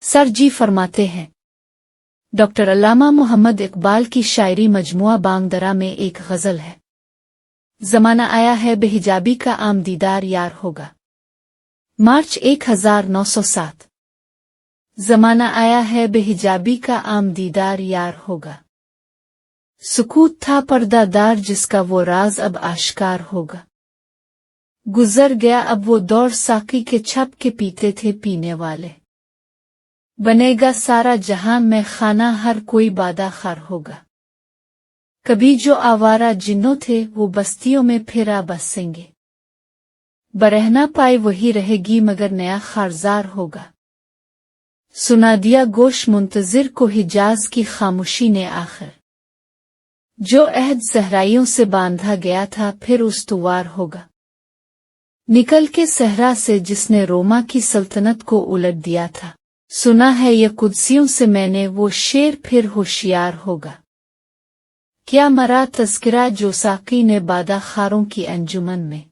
Sir जी फरमाते हैं, doctor अल्लामा मोहम्मद इकबाल की शायरी मजमुआ बांगदरा में एक गज़ल है। ज़माना आया है बेहिजाबी का आम दीदार यार होगा। मार्च 1907। ज़माना आया है बेहिजाबी का आम दीदार यार होगा। सुकूत था पर्दादार जिसका वो राज अब आश्कार होगा। गुजर गया अब वो दौर साकी के छप के पीते थे पीने वाले। बनेगा सारा जहां में खाना हर कोई बादाखार होगा। कभी जो आवारा जिन्नों थे वो बस्तियों में फिरा बसेंगे। बरहना पाए वही रहेगी मगर नया खारजार होगा। सुना दिया गोश मुंतजिर को हिजाज की खामोशी ने आखिर। जो अहद सहराइयों से बांधा गया था फिर उस्तुवार होगा। निकल के सहरा से जिसने रोमा की सल्तनत को उलट दिया था। सुना है ये कुद्सियों से मैंने वो शेर फिर होशियार होगा। क्या मरा तज़किरा जो साकी ने बादाखारों की अंजुमन में।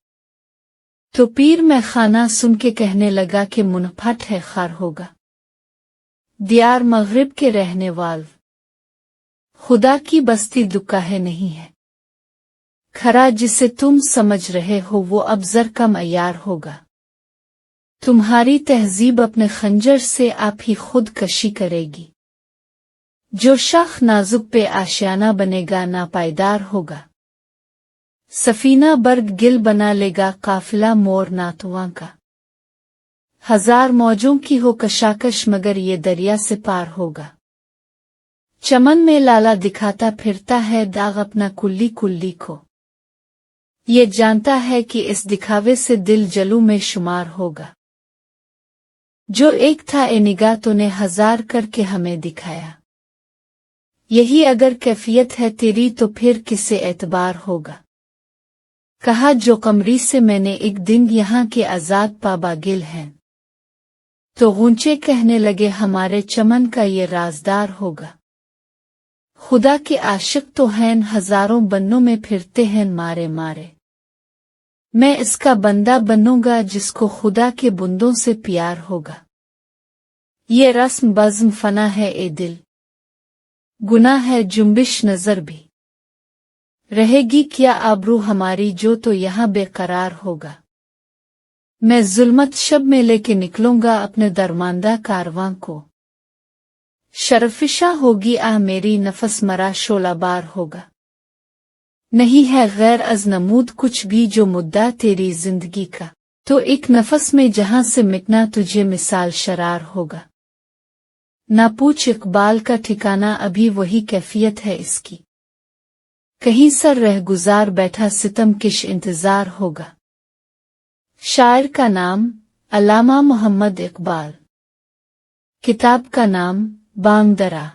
तो पीर में खाना सुन के कहने लगा कि मुनफट है खार होगा। दियार मगरिब के रहने वाल खुदा की बस्ती दुकाहे नहीं है। खरा जिसे तुम समझ रहे हो वो अब ज़र का मयार होगा। तुम्हारी तहजीब अपने खंजर से आप ही खुद कशी करेगी। जो शख्स नाजुक पे आशियाना बनेगा नापायदार होगा। सफीना बर्ग गिल बना लेगा काफिला मोर नातुआ का। हजार मौजों की हो कशाकश मगर ये दरिया से पार होगा। चमन में लाला दिखाता फिरता है दाग अपना कुल्ली कुल्ली को। ये जानता है कि इस दिखावे से दिल जलू में शुमार होगा। जो एक था ए निगाह तो ने हजार करके हमें दिखाया। यही अगर कैफियत है तेरी तो फिर किसे एतबार होगा। कहा जो कमरी से मैंने एक दिन यहाँ के आजाद पाबागिल हैं। तो गूंचे कहने लगे हमारे चमन का ये राजदार होगा। खुदा के आशिक तो हैं हजारों बन्नों में फिरते हैं मारे मारे। मैं इसका बंदा बनूंगा जिसको खुदा के बुंदों से प्यार होगा। ये रस्म बज़्म फना है ए दिल। गुनाह है जुम्बिश नजर भी। रहेगी क्या आबरू हमारी जो तो यहाँ बेकरार होगा। मैं जुल्मत शब में लेके निकलूंगा अपने दरमांदा कारवां को। शर्फिशा होगी आह मेरी नफस मरा शोलाबार होगा। नहीं है गैर अज नमूद कुछ भी जो मुद्दा तेरी जिंदगी का। तो एक नफस में जहां से मिटना तुझे मिसाल शरार होगा। ना पूछ इकबाल का ठिकाना अभी वही कैफियत है इसकी। कहीं सर रह गुजार बैठा सितम किश इंतजार होगा। शायर का नाम अल्लामा मोहम्मद इकबाल। किताब का नाम बांगदरा।